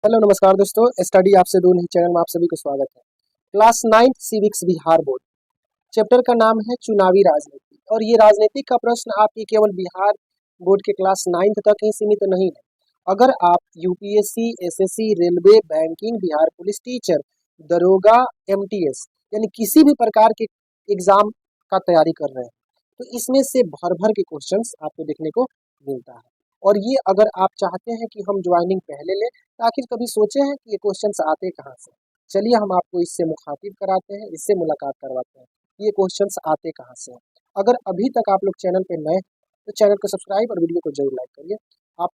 Hello नमस्कार दोस्तों, study आपसे दूर नहीं चैनल में आप सभी को स्वागत है। Class 9 civics Bihar board chapter का नाम है चुनावी राजनीति और ये राजनीति का प्रश्न आपकी केवल बिहार बोर्ड के क्लास 9 तक ही सीमित नहीं है। अगर आप UPSC, SSC, railway, banking, Bihar police teacher, दरोगा, एमटीएस यानी किसी भी प्रकार के एग्जाम का तैयारी कर रहे हैं तो इसमें से भर भर के क्वेश्चंस आपको देखने को मिलता है। और ये अगर आप चाहते हैं कि हम ज्वाइनिंग पहले लें तो आखिर कभी सोचे हैं कि ये क्वेश्चंस आते कहाँ से। चलिए हम आपको इससे मुखातिब कराते हैं, इससे मुलाकात करवाते हैं, ये क्वेश्चंस आते कहाँ से हैं। अगर अभी तक आप लोग चैनल पे नए हैं तो चैनल को सब्सक्राइब और वीडियो को जरूर लाइक करिए। आप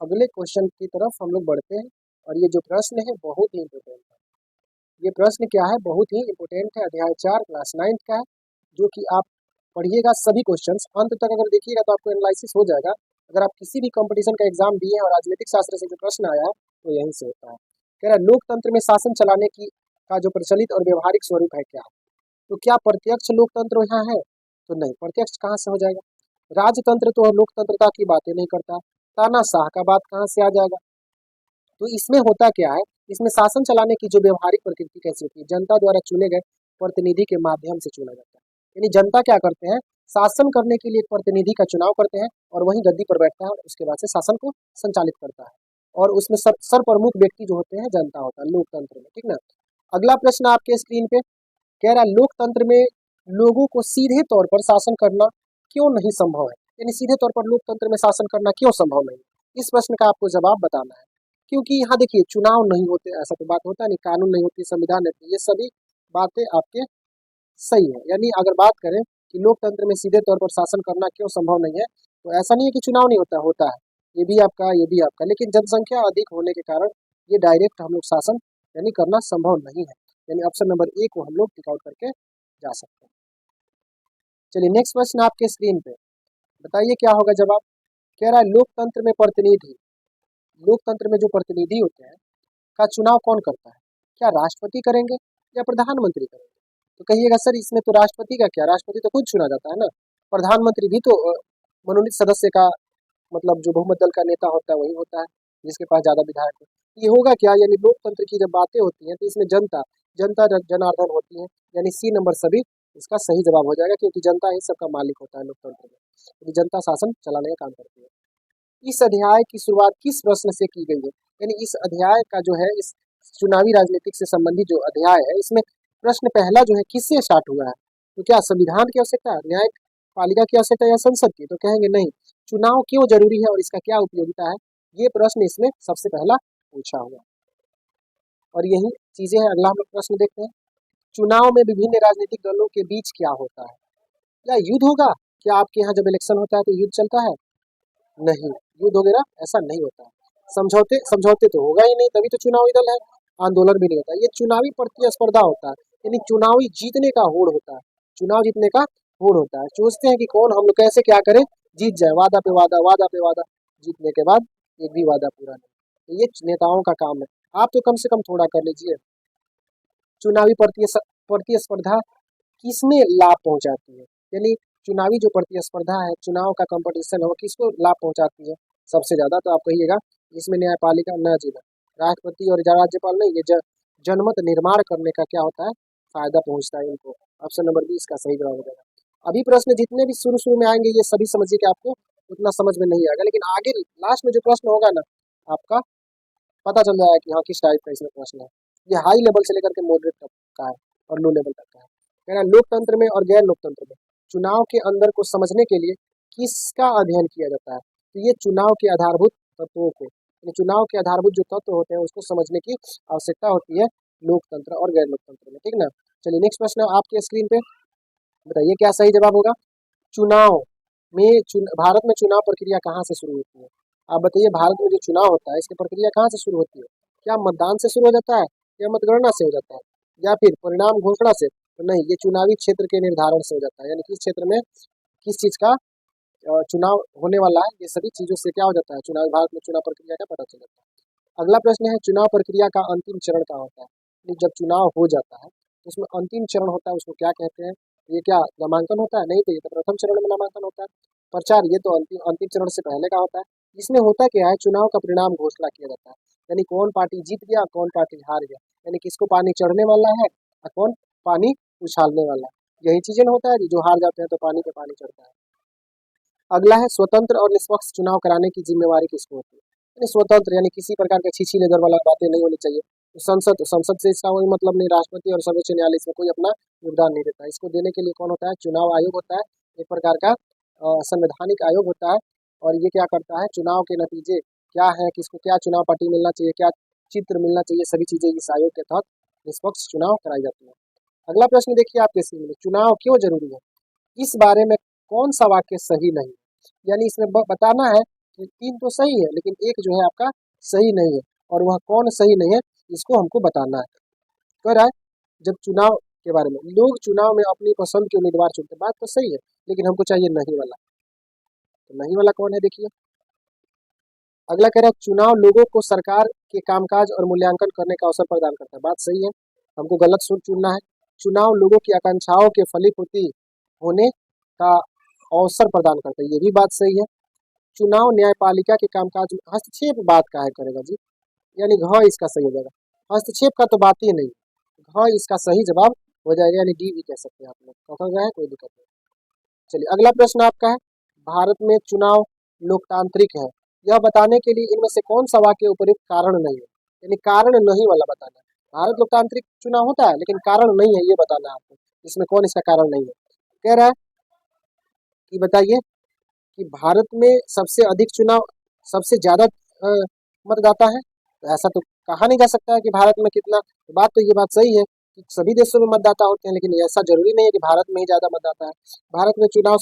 अगले क्वेश्चन की तरफ हम लोग बढ़ते हैं और ये जो प्रश्न है बहुत ही इंपॉर्टेंट है। ये प्रश्न क्या है, बहुत ही इंपॉर्टेंट है, अध्याय 4 क्लास 9 का है, जो कि आप पढ़िएगा सभी क्वेश्चंस अंत तक। अगर देखिएगा तो आपको एनालिसिस हो जाएगा। अगर आप किसी भी कंपटीशन का एग्जाम दिए और राजनीतिक शास्त्र से जो प्रश्न आया है तो यहीं से होता है। कह रहा है लोकतंत्र में शासन चलाने की का जो प्रचलित और व्यवहारिक स्वरूप है क्या है। तो क्या प्रत्यक्ष लोकतंत्र यहाँ है? तो नहीं, प्रत्यक्ष कहाँ से हो जाएगा। राजतंत्र तो लोकतंत्रता की बातें नहीं करता, तानाशाह का बात कहाँ से आ जाएगा। तो इसमें होता क्या है, इसमें शासन चलाने की जो व्यवहारिक प्रकृति कैसी होती है, जनता द्वारा चुने गए प्रतिनिधि के माध्यम से चुना जाता है। यानी जनता क्या करते हैं, शासन करने के लिए एक प्रतिनिधि का चुनाव करते हैं और वही गद्दी पर बैठता है और उसके बाद से शासन को संचालित करता है। और उसमें सर प्रमुख व्यक्ति जो होते हैं जनता होता है लोकतंत्र में, ठीक ना। अगला प्रश्न आपके स्क्रीन पे कह रहा है लोकतंत्र में लोगों को सीधे तौर पर शासन करना क्यों नहीं संभव है। यानी सीधे तौर पर लोकतंत्र में शासन करना क्यों संभव नहीं, इस प्रश्न का आपको जवाब बताना है। क्योंकि यहाँ देखिए चुनाव नहीं होते, ऐसा तो बात होता नहीं, कानून नहीं होती, संविधान नहीं, ये सभी बातें आपके सही है। यानी अगर बात करें कि लोकतंत्र में सीधे तौर पर शासन करना क्यों संभव नहीं है, तो ऐसा नहीं है कि चुनाव नहीं होता, होता है, ये भी आपका ये भी आपका, लेकिन जनसंख्या अधिक होने के कारण ये डायरेक्ट हम लोग शासन यानी करना संभव नहीं है। यानी ऑप्शन नंबर ए को हम लोग टिक आउट करके जा सकते हैं। चलिए नेक्स्ट प्रश्न आपके स्क्रीन पे, बताइए क्या होगा जवाब। कह रहा है लोकतंत्र में प्रतिनिधि, लोकतंत्र में जो प्रतिनिधि होते हैं का चुनाव कौन करता है, क्या राष्ट्रपति करेंगे या प्रधानमंत्री करेंगे। तो कहिएगा सर इसमें तो राष्ट्रपति का क्या, राष्ट्रपति तो खुद चुना जाता है ना। प्रधानमंत्री भी तो मनोनीत सदस्य का मतलब जो बहुमत दल का नेता होता है वही होता है, जिसके पास ज्यादा विधायक हो। ये होगा क्या, यानी लोकतंत्र की जब बातें होती हैं तो इसमें जनता जनता जनार्दन होती है, यानी सी नंबर सभी इसका सही जवाब हो जाएगा, क्योंकि जनता ही सबका मालिक होता है लोकतंत्र में, यानी जनता शासन चलाने का काम करती है। इस अध्याय की शुरुआत किस प्रश्न से की गई है। यानी इस अध्याय का जो है, इस चुनावी राजनीतिक से संबंधित जो अध्याय है इसमें प्रश्न पहला जो है किससे स्टार्ट हुआ है। तो क्या संविधान की आवश्यकता, न्यायिक पालिका की आवश्यकता या संसद की। तो कहेंगे नहीं, चुनाव क्यों जरूरी है और इसका क्या उपयोगिता है, ये प्रश्न इसमें सबसे पहला पूछा हुआ। और यही चीजें हैं। अगला हम लोग प्रश्न देखते हैं, चुनाव में विभिन्न राजनीतिक दलों के बीच क्या होता है। क्या युद्ध होगा, क्या आपके यहाँ जब इलेक्शन होता है तो युद्ध चलता है, नहीं, युद्ध वगैरह ऐसा नहीं होता है। समझौते समझौते तो होगा ही नहीं, तभी तो चुनावी दल है। आंदोलन भी नहीं होता, ये चुनावी प्रतिस्पर्धा होता है, यानी चुनावी जीतने का होड़ होता है, चुनाव जीतने का होड़ होता है। सोचते हैं कि कौन हम लोग कैसे क्या करें, जीत जाए, वादा पे वादा, वादा पे वादा, जीतने के बाद एक भी वादा पूरा नहीं। तो ये नेताओं का काम है, आप तो कम से कम थोड़ा कर लीजिए। चुनावी प्रतिस्पर्धा किसमें लाभ पहुंचाती है, यानी चुनावी जो प्रतिस्पर्धा है, चुनाव का कंपटीशन है, वो किसको लाभ पहुंचाती है सबसे ज्यादा। तो आप कहिएगा इसमें न्यायपालिका न जिला, राष्ट्रपति और राज्यपाल नहीं, ये जनमत निर्माण करने का क्या होता है, फायदा पहुंचता है इनको। ऑप्शन नंबर बी इसका सही जवाब हो जाएगा। अभी प्रश्न जितने भी शुरू शुरू में आएंगे ये सभी समझिए कि आपको उतना समझ में नहीं आएगा, लेकिन आगे लास्ट में जो प्रश्न होगा ना आपका पता चल जाएगा कि हाँ किस टाइप का इसमें प्रश्न है। ये हाई लेवल से लेकर के मॉडरेट तक का है और लो लेवल तक का है। कह रहा है लोकतंत्र में और गैर लोकतंत्र में चुनाव के अंदर को समझने के लिए किसका अध्ययन किया जाता है। तो ये चुनाव के आधारभूत तत्वों को, चुनाव के आधारभूत जो तत्व होते हैं उसको समझने की आवश्यकता होती है लोकतंत्र और गैर लोकतंत्र में, ठीक ना। चलिए नेक्स्ट प्रश्न आपके स्क्रीन पे, बताइए क्या सही जवाब होगा। चुनाव में भारत में चुनाव प्रक्रिया कहाँ से शुरू होती है। आप बताइए भारत में जो चुनाव होता है इसकी प्रक्रिया कहाँ से शुरू होती है, क्या मतदान से शुरू हो जाता है या मतगणना से हो जाता है या फिर परिणाम घोषणा से। तो नहीं, ये चुनावी क्षेत्र के निर्धारण से हो जाता है, यानी किस क्षेत्र में किस चीज का चुनाव होने वाला है, ये सभी चीजों से क्या हो जाता है, चुनाव भारत में चुनाव प्रक्रिया का पता चल जाता है। अगला प्रश्न है चुनाव प्रक्रिया का अंतिम चरण क्या होता है। यानी जब चुनाव हो जाता है तो उसमें अंतिम चरण होता है, उसको क्या कहते हैं। ये क्या नामांकन होता है, नहीं, तो ये तो प्रथम चरण में नामांकन होता है। प्रचार ये तो अंतिम अंतिम चरण से पहले का होता है। इसमें होता क्या है, चुनाव का परिणाम घोषणा किया जाता है। यानी कौन पार्टी जीत गया, कौन पार्टी हार गया, यानी किसको पानी चढ़ने वाला है और कौन पानी उछालने वाला है। यही चीजें होता है, जो हार जाते हैं तो पानी पे पानी चढ़ता है। अगला है स्वतंत्र और निष्पक्ष चुनाव कराने की जिम्मेवारी किसको होती है। यानी स्वतंत्र यानी किसी प्रकार के छीछी लेदर वाला बातें नहीं होनी चाहिए। तो संसद से इसका कोई मतलब नहीं, राष्ट्रपति और सर्वोच्च न्यायालय इसमें कोई अपना योगदान नहीं देता। इसको देने के लिए कौन होता है, चुनाव आयोग होता है, एक प्रकार का संवैधानिक आयोग होता है। और ये क्या करता है, चुनाव के नतीजे क्या है, किसको क्या चुनाव पार्टी मिलना चाहिए, क्या चित्र मिलना चाहिए, सभी चीजें इस आयोग के तहत निष्पक्ष चुनाव कराई जाती है। अगला प्रश्न देखिए आपके स्क्रीन में, चुनाव क्यों जरूरी है, इस बारे में कौन सा वाक्य सही नहीं है। यानी इसमें बताना है कि 3 तो सही है लेकिन एक जो है आपका सही नहीं है, और वह कौन सही नहीं है इसको हमको बताना है। कह रहा है जब चुनाव के बारे में, लोग चुनाव में अपनी पसंद के उम्मीदवार चुनते, बात तो सही है लेकिन हमको चाहिए नहीं वाला। तो नहीं वाला कौन है देखिए। अगला कह रहा है चुनाव लोगों को सरकार के कामकाज और मूल्यांकन करने का अवसर प्रदान करता है, बात सही है, हमको गलत चुनना है। चुनाव लोगों की आकांक्षाओं के फलीभूति होने का अवसर प्रदान करता है, ये भी बात सही है। चुनाव न्यायपालिका के कामकाज में हस्तक्षेप बात काहे करेगा जी, यानी घ इसका सही हो जाएगा, हस्तक्षेप का तो बात ही नहीं, घ इसका सही जवाब हो जाएगा, यानी डी भी कह सकते हैं आप लोग, कह गया है कोई दिक्कत नहीं। चलिए अगला प्रश्न आपका है, भारत में चुनाव लोकतांत्रिक है, यह बताने के लिए इनमें से कौन सा वाक्य उपयुक्त कारण नहीं है, यानी कारण नहीं वाला बताना है। भारत लोकतांत्रिक चुनाव होता है लेकिन कारण नहीं है, ये बताना है आपको, इसमें कौन इसका कारण नहीं है। कह रहा है कि बताइए कि भारत में सबसे अधिक चुनाव, सबसे ज्यादा मतदाता है, तो ऐसा तो कहा नहीं जा सकता है कि भारत में कितना, तो बात तो ये बात सही है कि सभी देशों में मतदाता होते हैं, लेकिन ऐसा जरूरी नहीं है कि भारत में ही ज्यादा मतदाता है। भारत में चुनाव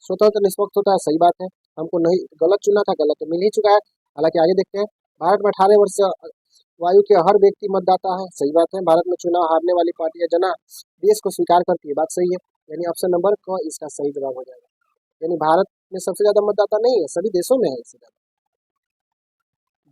स्वतंत्र निष्पक्ष होता है, सही बात है, हमको नहीं गलत चुना था, गलत तो मिल ही चुका है। हालांकि आगे देखते हैं, भारत में 18 वर्ष से वायु के हर व्यक्ति मतदाता है, सही बात है। भारत में चुनाव हारने वाली पार्टी या जना देश को स्वीकार करती है, बात सही है, यानी ऑप्शन नंबर क इसका सही जवाब हो जाएगा। यानी भारत में सबसे ज्यादा मतदाता नहीं है, सभी देशों में है इससे ज्यादा।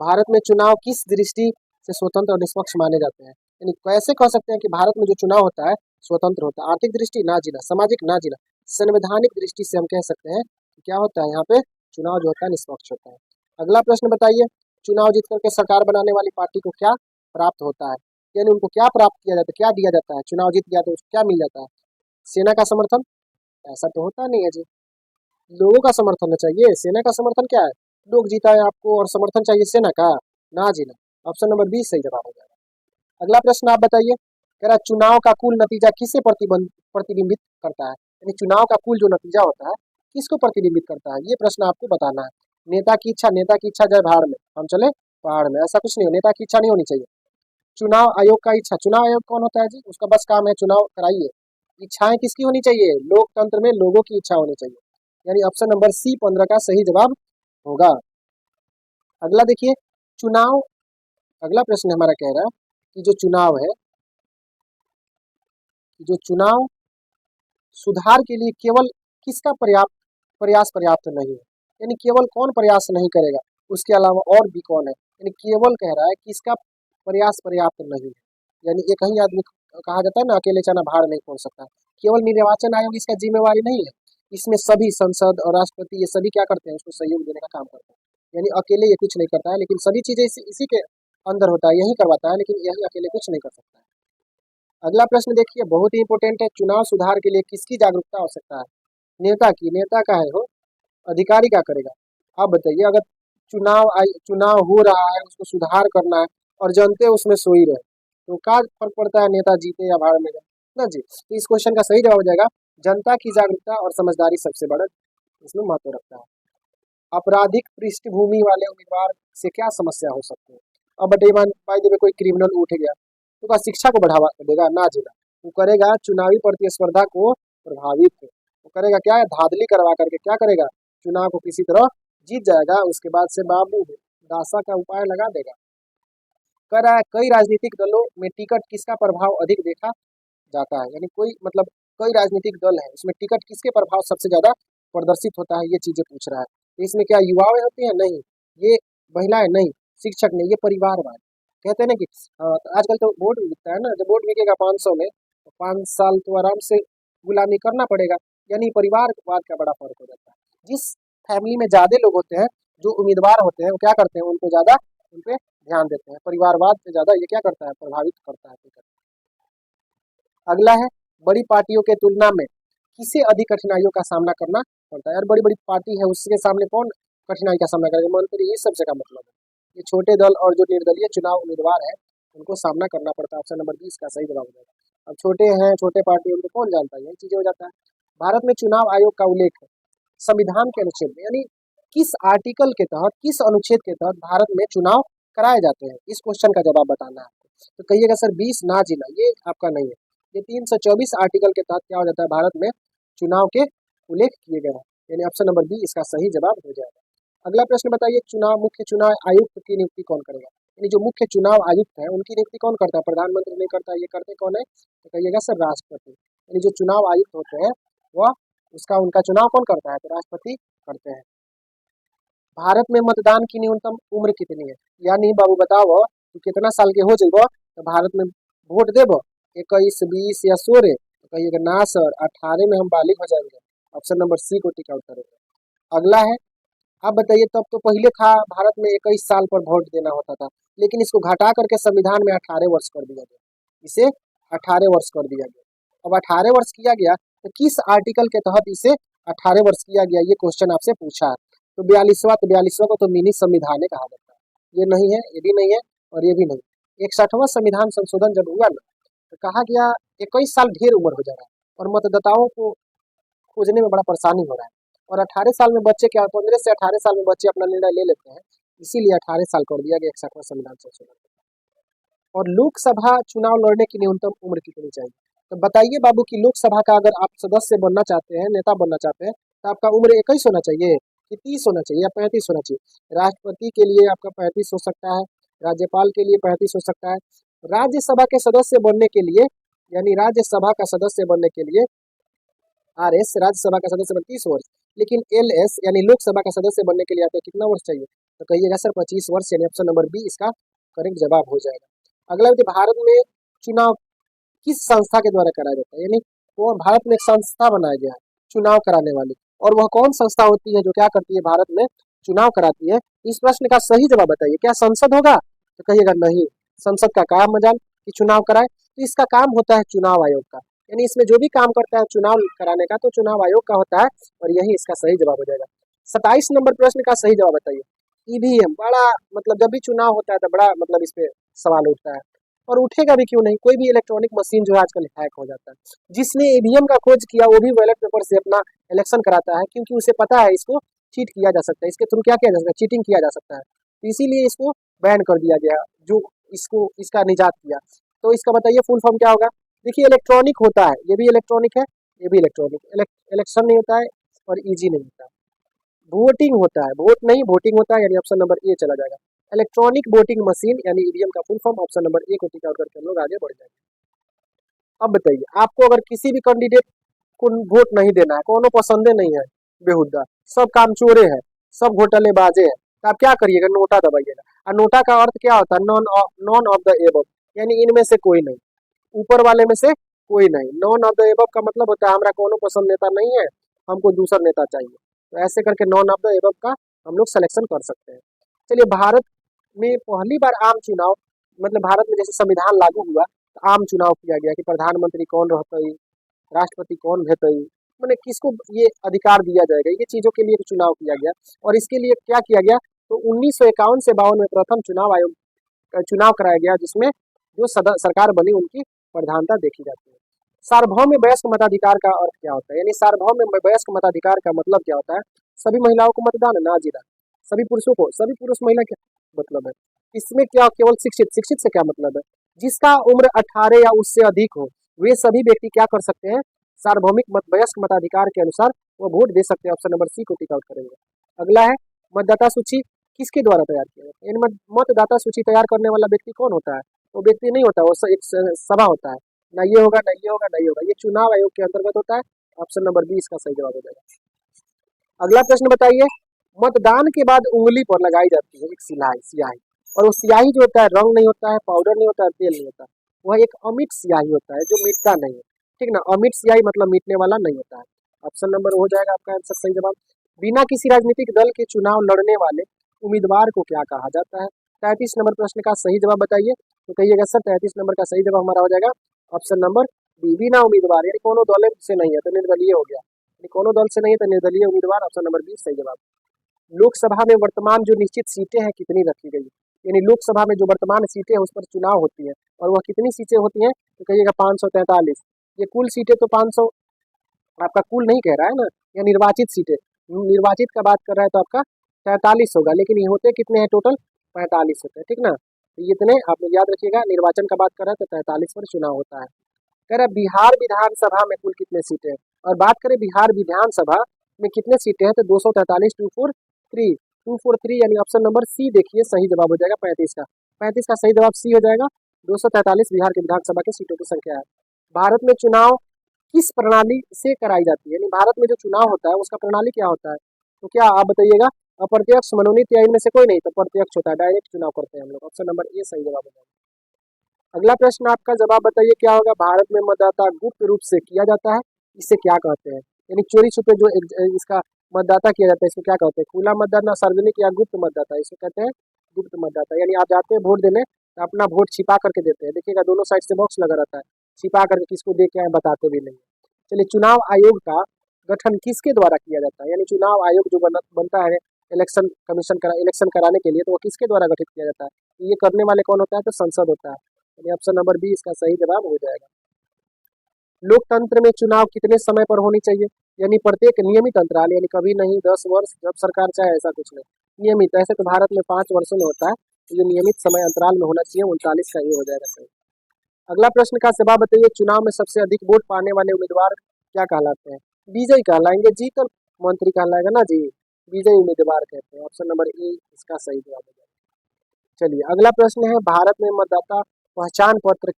भारत में चुनाव किस दृष्टि से स्वतंत्र और निष्पक्ष माने जाते हैं, यानी कैसे कह सकते हैं कि भारत में जो चुनाव होता है स्वतंत्र होता है, आर्थिक दृष्टि ना जीना, सामाजिक ना जीना, संवैधानिक दृष्टि से हम कह सकते हैं कि क्या होता है यहाँ पे चुनाव जो होता है निष्पक्ष होता है। अगला प्रश्न बताइए, चुनाव जीत करके सरकार बनाने वाली पार्टी को क्या प्राप्त होता है, यानी उनको क्या प्राप्त किया जाता है, क्या दिया जाता है, चुनाव जीत गया तो उसको क्या मिल जाता है, सेना का समर्थन, ऐसा तो होता नहीं है जी, लोगों का समर्थन चाहिए, सेना का समर्थन क्या है, लोग जीता है आपको और समर्थन चाहिए सेना का, ना जीना, ऑप्शन नंबर बी सही जवाब हो जाएगा। अगला प्रश्न आप बताइए, कह रहा चुनाव का कुल नतीजा किसे प्रतिबिंबित करता है, यानी चुनाव का कुल जो नतीजा होता है किसको प्रतिबिंबित करता है, ये प्रश्न आपको बताना है। नेता की इच्छा जाए भाड़ में, हम चले पहाड़ में, ऐसा कुछ नहीं है, नेता की इच्छा नहीं होनी चाहिए। चुनाव आयोग का इच्छा, चुनाव आयोग कौन होता है जी, उसका बस काम है चुनाव कराइए, इच्छाएं किसकी होनी चाहिए, लोकतंत्र में लोगों की इच्छा होनी चाहिए, यानी ऑप्शन नंबर सी 15 का सही जवाब होगा। अगला देखिए, चुनाव, अगला प्रश्न हमारा कह रहा है कि जो चुनाव है, जो चुनाव सुधार के लिए केवल किसका प्रयास पर्याप्त नहीं है, यानी केवल कौन प्रयास नहीं करेगा, उसके अलावा और भी कौन है, यानी केवल कह रहा है कि इसका प्रयास पर्याप्त नहीं है, यानी एक ही आदमी, कहा जाता है ना अकेले चना भाड़ नहीं फोड़ सकता, केवल निर्वाचन आयोग इसका जिम्मेवारी नहीं है, इसमें सभी संसद और राष्ट्रपति ये सभी क्या करते हैं, उसको सहयोग देने का काम करते हैं, यानी अकेले ये कुछ नहीं करता है, लेकिन सभी चीजें इसी के अंदर होता है, यही करवाता है, लेकिन यही अकेले कुछ नहीं कर सकता है। अगला प्रश्न देखिए, बहुत ही इंपॉर्टेंट है, चुनाव सुधार के लिए किसकी जागरूकता आवश्यकता है, नेता की, नेता का है हो, अधिकारी क्या करेगा। आप बताइए, अगर चुनाव हो रहा है, उसको सुधार करना है और जनते उसमें सोई रहे, तो क्या फर्क पड़ता है नेता जीते या भाड़ में जाए ना जी। तो इस क्वेश्चन का सही जवाब हो जाएगा, जनता की जागरूकता और समझदारी सबसे बड़ा इसमें महत्व रखता है। आपराधिक पृष्ठभूमि वाले उम्मीदवार से क्या समस्या हो सकती है, अब बताइए कोई क्रिमिनल उठ गया तो क्या शिक्षा को बढ़ावा देगा, ना जीना, वो करेगा चुनावी प्रतिस्पर्धा को प्रभावित, वो करेगा क्या, धांधली करवा करके क्या करेगा, चुनाव को किसी तरह जीत जाएगा, उसके बाद से बाबू दासा का उपाय लगा देगा। कह रहा है कई राजनीतिक दलों में टिकट किसका प्रभाव अधिक देखा जाता है, यानी कोई मतलब कई राजनीतिक दल है, उसमें टिकट किसके प्रभाव सबसे ज्यादा प्रदर्शित होता है, ये चीजें पूछ रहा है। तो इसमें क्या युवाएं होती हैं, नहीं, ये महिलाएं नहीं, शिक्षक नहीं, ये परिवारवाद, कहते हैं ना कि तो आजकल तो वोट भी बिकता है ना, जब वोट बिकेगा 500 में तो 5 साल तो आराम से गुलामी करना पड़ेगा, यानी परिवारवाद का बड़ा फर्क हो जाता है। जिस फैमिली में ज्यादा लोग होते हैं, जो उम्मीदवार होते हैं, वो क्या करते हैं, उनको ज्यादा उनपे ध्यान देते हैं। परिवारवाद से ज्यादा ये क्या करता है, प्रभावित करता है। अगला है, बड़ी पार्टियों के तुलना में किसे अधिक कठिनाइयों का सामना करना पड़ता है। यार बड़ी बड़ी पार्टी है उसके सामने कौन कठिनाई का सामना करेगा, मंत्री, ये सबसे का मतलब है। ये छोटे दल और जो निर्दलीय चुनाव उम्मीदवार है उनको सामना करना पड़ता है। ऑप्शन नंबर 20 का सही जवाब हो जाएगा। अब छोटे हैं, छोटे पार्टी, उनको कौन जानता है, यही चीजें हो जाता है। भारत में चुनाव आयोग का उल्लेख है संविधान के अनुच्छेद में, यानी किस आर्टिकल के तहत, किस अनुच्छेद के तहत भारत में चुनाव कराए जाते हैं, इस क्वेश्चन का जवाब बताना है आपको। तो कहिएगा सर 20 ना जिला, ये आपका नहीं है। ये 324 आर्टिकल के तहत क्या हो जाता है, भारत में चुनाव के उल्लेख किए गए हैं, यानी ऑप्शन नंबर बी इसका सही जवाब हो जाएगा। अगला प्रश्न बताइए, मुख्य चुनाव आयुक्त की नियुक्ति कौन करेगा। यानी जो मुख्य चुनाव आयुक्त है उनकी नियुक्ति कौन करता है, प्रधानमंत्री नहीं करता, ये करते कौन है, तो कहिएगा सर राष्ट्रपति। यानी जो चुनाव आयुक्त होते हैं वह उनका चुनाव कौन करता है, तो राष्ट्रपति करते हैं। भारत में मतदान की न्यूनतम उम्र कितनी है, यानी बाबू बताओ तू कितना साल के हो जाइबो तो भारत में वोट देबो, 21, 20 या 16, तो कहिएगा ना सर 18 में हम बालिग हो जाएंगे। ऑप्शन नंबर सी को टिक आउट करेंगे। अगला है, आप बताइए, तब तो पहले था भारत में 21 साल पर वोट देना होता था, लेकिन इसको घटा करके संविधान में 18 वर्ष कर दिया गया, इसे 18 वर्ष कर दिया गया। अब 18 वर्ष किया गया तो किस आर्टिकल के तहत इसे 18 वर्ष किया गया, ये क्वेश्चन आपसे पूछा है। तो 42वां को तो मिनी संविधान कहा जाता है, ये नहीं है, ये भी नहीं है और ये भी नहीं। 61वां संविधान संशोधन जब हुआ ना तो कहा गया 21 साल ढेर उम्र हो जा रहा है और मतदाताओं को खोजने में बड़ा परेशानी हो रहा है, और 18 साल में बच्चे क्या, 15 से 18 साल में बच्चे अपना निर्णय ले लेते हैं, इसीलिए 18 साल कर दिया गया 61वां संविधान संशोधन। और लोकसभा चुनाव लड़ने की न्यूनतम उम्र कितनी चाहिए, तो बताइए बाबू की लोकसभा का अगर आप सदस्य बनना चाहते हैं, नेता बनना चाहते हैं, तो आपका उम्र 21 होना चाहिए कि 30 होना चाहिए या 35 होना चाहिए। राष्ट्रपति के लिए आपका 35 हो सकता है, राज्यपाल के लिए 35 हो सकता है, राज्यसभा के सदस्य बनने के लिए, यानी राज्यसभा का सदस्य बनने के लिए RS राज्यसभा का सदस्य बन 30 वर्ष, लेकिन LS यानी लोकसभा का सदस्य बनने के लिए आपको कितना वर्ष चाहिए, तो कहिएगा सर 25 वर्ष, यानी ऑप्शन नंबर बी इसका करेक्ट जवाब हो जाएगा। अगला है, भारत में चुनाव किस संस्था के द्वारा कराया जाता है, यानी वो भारत में एक संस्था बनाया गया है चुनाव कराने वाली, और वह कौन संस्था होती है जो क्या करती है, भारत में चुनाव कराती है। इस प्रश्न का सही जवाब बताइए, क्या संसद होगा, तो कहिएगा नहीं, संसद का काम मजाल कि चुनाव कराए, तो इसका काम होता है चुनाव आयोग का, यानी इसमें जो भी काम करता है चुनाव कराने का तो चुनाव आयोग का होता है, और यही इसका सही जवाब हो जाएगा। 27 नंबर प्रश्न का सही जवाब बताइए। EVM बड़ा मतलब जब भी चुनाव होता है तो बड़ा मतलब इस पे सवाल उठता है, और उठेगा भी क्यों नहीं, कोई भी इलेक्ट्रॉनिक मशीन जो है आजकल हैक हो जाता है। जिसने ईवीएम का खोज किया वो भी बैलेट पेपर से अपना इलेक्शन कराता है, क्योंकि उसे पता है इसको चीट किया जा सकता है, इसके थ्रू क्या किया जा सकता है, चीटिंग किया जा सकता है, तो इसीलिए इसको बैन कर दिया गया, जो इसको इसका निजात किया। तो इसका बताइए फुल फॉर्म क्या होगा। देखिए इलेक्ट्रॉनिक होता है, ये भी इलेक्ट्रॉनिक है, ये भी इलेक्ट्रॉनिक, इलेक्शन नहीं होता है और ईजी नहीं होता है। वोटिंग होता है, वोट नहीं वोटिंग होता है, यानी ऑप्शन नंबर ए चला जाएगा। इलेक्ट्रॉनिक वोटिंग मशीन यानी ईवीएम का full form, option number A को टिक आउट करके हम लोग आगे बढ़ जाएंगे। अब बताइए, आपको अगर किसी भी कैंडिडेट को वोट नहीं देना है, कोनो पसंदे नहीं है, बेहुदा सब काम चोरे हैं, सब घोटालेबाजे हैं, तो आप क्या करिएगा, नोटा दबाइएगा। और नोटा का अर्थ क्या होता है, नॉन ऑफ द एबव, यानी इनमें से कोई नहीं, ऊपर वाले में से कोई नहीं। नॉन ऑफ द एबव का मतलब होता है हमारा कोनो पसंद नेता नहीं है, हमको दूसरा नेता चाहिए, तो ऐसे करके नॉन ऑफ द एबव का हम लोग सिलेक्शन कर सकते हैं। चलिए, भारत में पहली बार आम चुनाव, मतलब भारत में जैसे संविधान लागू हुआ तो आम चुनाव किया गया कि प्रधानमंत्री कौन रहते, राष्ट्रपति कौन भेते, मैंने किसको ये अधिकार दिया जाएगा, ये चीजों के लिए चुनाव किया गया। और इसके लिए क्या किया गया, तो 1951 से 52 में प्रथम चुनाव कराया गया, जिसमें जो सरकार बनी उनकी प्रधानता देखी जाती है। सार्वभौम वयस्क मताधिकार का अर्थ क्या होता है, यानी सार्वभौम वयस्क मताधिकार का मतलब क्या होता है, सभी महिलाओं को मतदान ना जीरा, सभी पुरुषों को, सभी पुरुष महिला क्या मतलब है, इसमें क्या केवल शिक्षित से क्या मतलब है, जिसका उम्र 18 या उससे अधिक हो वे सभी व्यक्ति क्या कर सकते हैं, सार्वभौमिक वयस्क मताधिकार के अनुसार वो वोट दे सकते हैं। ऑप्शन नंबर सी को टिक आउट करेंगे। अगला है, मतदाता सूची किसके द्वारा तैयार किया जाता है, इन मतदाता सूची तैयार करने वाला व्यक्ति कौन होता है, वो व्यक्ति नहीं होता, वो एक सभा होता है, ना ये होगा ना ये होगा ना ये होगा, ये चुनाव आयोग के अंतर्गत होता है। ऑप्शन नंबर बी इसका सही जवाब हो जाएगा। अगला प्रश्न बताइए, मतदान के बाद उंगली पर लगाई जाती है एक स्याही, और वो स्याही जो होता है रंग नहीं होता है, पाउडर नहीं होता है, तेल नहीं होता है, वह एक अमिट स्याही होता है जो मिटता नहीं है, ठीक ना, अमिट स्याही मतलब मिटने वाला नहीं होता है। ऑप्शन नंबर हो जाएगा आपका आंसर सही जवाब। बिना किसी राजनीतिक दल के चुनाव लड़ने वाले उम्मीदवार को क्या कहा जाता है, 33 नंबर प्रश्न का सही जवाब बताइए। तो कहिएगा सर 33 नंबर का सही जवाब हमारा हो जाएगा ऑप्शन नंबर बी, बिना उम्मीदवार, यानी कोनो दल से नहीं है तो निर्दलीय हो गया, यानी कोनो दल से नहीं है तो निर्दलीय उम्मीदवार, ऑप्शन नंबर बी सही जवाब। लोकसभा में वर्तमान जो निश्चित सीटें हैं कितनी रखी गई, यानी लोकसभा में जो वर्तमान सीटें हैं उस पर चुनाव होती है और वह कितनी सीटें होती हैं, तो कहिएगा 543। ये कुल सीटें तो 500 आपका कुल नहीं कह रहा है ना, या निर्वाचित सीटें, निर्वाचित का बात कर रहा है तो आपका 43 होगा, लेकिन ये होते कितने हैं टोटल, 45 होते हैं, ठीक ना। तो ये इतने आप लोग याद रखिएगा, निर्वाचन का बात कर रहा है तो 43 पर चुनाव होता है। कह रहा है बिहार विधानसभा में कुल कितने सीटें हैं, और बात करें बिहार विधानसभा में कितने सीटें हैं तो 243, 243 यानी ऑप्शन नंबर सी देखिए सही जवाब हो जाएगा 35 का। 35 का सही जवाब सी हो जाएगा। 243 बिहार के विधानसभा के सीटों की संख्या है। भारत में चुनाव किस प्रणाली से कराई जाती है, यानी भारत में जो चुनाव होता है उसका प्रणाली क्या होता है, तो क्या आप बताइएगा, अप्रत्यक्ष, मनोनीत या इनमें से कोई नहीं, तो प्रत्यक्ष होता है, डायरेक्ट चुनाव करते हैं हम लोग, ऑप्शन नंबर ए सही जवाब हो जाएगा। अगला प्रश्न आपका जवाब बताइए क्या होगा, भारत में मतदाता गुप्त रूप से किया जाता है, इसे क्या कहते हैं, यानी चोरी छुपे जो इसका मतदाता किया जाता है इसको क्या कहते हैं, खुला मतदाता, सार्वजनिक या गुप्त मतदाता, इसको कहते हैं गुप्त मतदाता। यानी आप जाते हैं वोट देने तो अपना वोट छिपा करके देते हैं, देखिएगा दोनों साइड से बॉक्स लगा रहता है, छिपा करके किसको दे के आए बताते भी नहीं। चलिए चुनाव आयोग का गठन किसके द्वारा किया जाता है, यानी चुनाव आयोग जो बनता है इलेक्शन कमीशन इलेक्शन कराने के लिए, तो वो किसके द्वारा गठित किया जाता है, ये करने वाले कौन होता है, तो संसद होता है, यानी ऑप्शन नंबर बी इसका सही जवाब हो जाएगा। लोकतंत्र में चुनाव कितने समय पर होनी चाहिए, यानी प्रत्येक नियमित अंतराल, यानी कभी नहीं 10 वर्ष जब सरकार चाहे, ऐसा कुछ नहीं, नियमित, ऐसे तो भारत में 5 वर्षों में होता है, तो ये नियमित समय अंतराल में होना चाहिए, 39 का ये हो जाएगा सही। अगला प्रश्न का जवाब बताइए, चुनाव में सबसे अधिक वोट पाने वाले उम्मीदवार क्या कहलाते हैं, विजयी कहलाएंगे, जीतल मंत्री कहलाएगा ना जी, विजयी उम्मीदवार कहते हैं, ऑप्शन नंबर ए इसका सही जवाब हो जाएगा। चलिए अगला प्रश्न है, भारत में मतदाता पहचान पत्र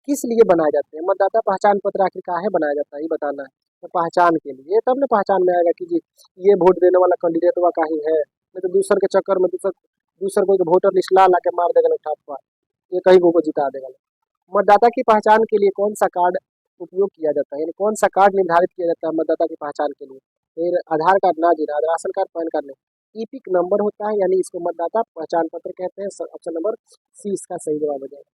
किस लिए बनाए जाते हैं, मतदाता पहचान पत्र आखिर काहे बनाया जाता है ये बताना है, तो पहचान के लिए, तब ना पहचान में आएगा कि जी ये वोट देने वाला कैंडिडेट वा का ही है, नहीं तो दूसर के चक्कर में दूसर कोई वोटर लिस्ट ला के मार देगा ठप्पा, ये कहीं को जिता देगा। मतदाता की पहचान के लिए कौन सा कार्ड उपयोग किया जाता है, यानी कौन सा कार्ड निर्धारित किया जाता है मतदाता की पहचान के लिए, फिर आधार कार्ड ना जी, राशन कार्ड, पैन कार्ड नहीं, ईपिक नंबर होता है, यानी इसको मतदाता पहचान पत्र कहते हैं, ऑप्शन नंबर सी इसका सही जवाब हो जाएगा।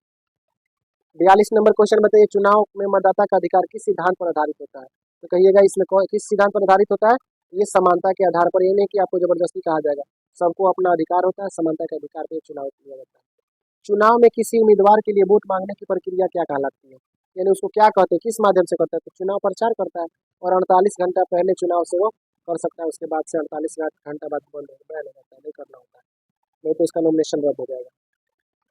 42 नंबर क्वेश्चन बताइए, चुनाव में मतदाता का अधिकार किस सिद्धांत पर आधारित होता है, तो कहिएगा इसमें किस सिद्धांत पर आधारित होता है, ये समानता के आधार पर, ये नहीं कि आपको जबरदस्ती कहा जाएगा, सबको अपना अधिकार होता है, समानता के अधिकार पर चुनाव किया जाता है। चुनाव में किसी उम्मीदवार के लिए वोट मांगने की प्रक्रिया क्या कहलाती है, यानी उसको क्या कहते हैं, किस माध्यम से करता है, तो चुनाव प्रचार करता है, और 48 घंटा पहले चुनाव से वो कर सकता है, उसके बाद से 48 घंटा बाद बैन हो जाता है, नहीं करना होता है, नहीं तो उसका नॉमिनेशन रद्द हो जाएगा।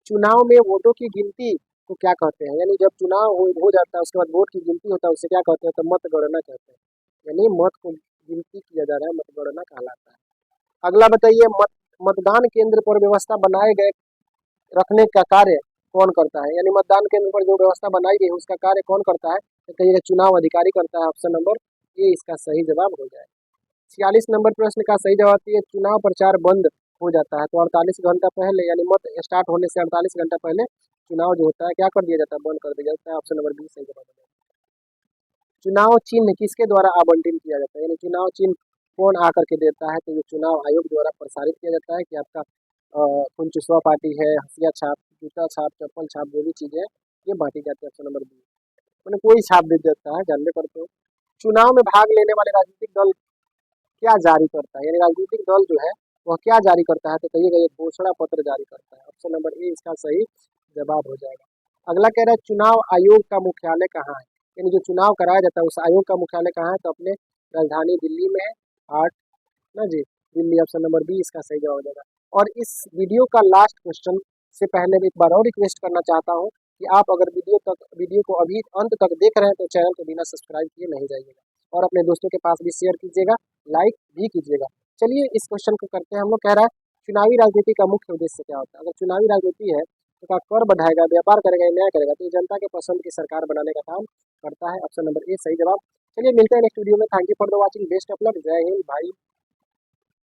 चुनाव में वोटों की गिनती को क्या कहते हैं, यानी जब चुनाव हो जाता है उसके बाद वोट की गिनती होता है उसे क्या कहते हैं, तो मतगणना कहते हैं, यानी मत को गिनती किया जा रहा है, मतगणना कहलाता है। अगला बताइए, मतदान केंद्र पर व्यवस्था बनाए गए रखने का कार्य कौन करता है, यानी मतदान केंद्र पर जो व्यवस्था बनाई गई है उसका कार्य कौन करता है, तो कहिएगा चुनाव अधिकारी करता है, ऑप्शन नंबर ए इसका सही जवाब हो जाएगा। 46 नंबर प्रश्न का सही जवाब है चुनाव प्रचार बंद हो जाता है तो 48 घंटा पहले, यानी मत स्टार्ट होने से 48 घंटा पहले चुनाव जो होता है क्या कर दिया जाता है, बंद कर दिया जाता है, ऑप्शन नंबर बी सही जवाब हो जाएगा। चुनाव चिन्ह किसके द्वारा आवंटित किया जाता है, यानी चुनाव चिन्ह कौन आकर के देता है, तो ये चुनाव आयोग द्वारा प्रसारित किया जाता है कि आपका कुंचुस्वा पार्टी है, हंसिया छाप, जूता छाप, चप्पल छाप, जो भी चीज़ें ये बांटी जाती है, ऑप्शन नंबर बी, मैंने कोई छाप दे देता है, जानते करते हो। चुनाव में भाग लेने वाले राजनीतिक दल क्या जारी करता है, यानी राजनीतिक दल जो है वह क्या जारी करता है, तो कहिएगा ये घोषणा पत्र जारी करता है, ऑप्शन नंबर ए इसका सही जवाब हो जाएगा। अगला कह रहा है चुनाव आयोग का मुख्यालय कहाँ है, यानी जो चुनाव कराया जाता है उस आयोग का मुख्यालय कहाँ है, तो अपने राजधानी दिल्ली में है, 8 ना जी, दिल्ली, ऑप्शन नंबर बी इसका सही जवाब हो जाएगा। और इस वीडियो का लास्ट क्वेश्चन से पहले मैं एक बार और रिक्वेस्ट करना चाहता हूँ कि आप अगर वीडियो को अभी अंत तक देख रहे हैं तो चैनल को बिना सब्सक्राइब किए नहीं जाइएगा, और अपने दोस्तों के पास भी शेयर कीजिएगा, लाइक भी कीजिएगा। चलिए इस क्वेश्चन को करते हैं हम लोग। कह रहा है चुनावी राजनीति का मुख्य उद्देश्य क्या होता है, अगर चुनावी राजनीति है तो क्या कर बढ़ाएगा, व्यापार करेगा, न्याय करेगा, तो ये जनता के पसंद की सरकार बनाने का काम करता है, ऑप्शन नंबर ए सही जवाब। चलिए मिलते हैं नेक्स्ट वीडियो में, thank you for the watching, best of luck, जय हिंद भाई।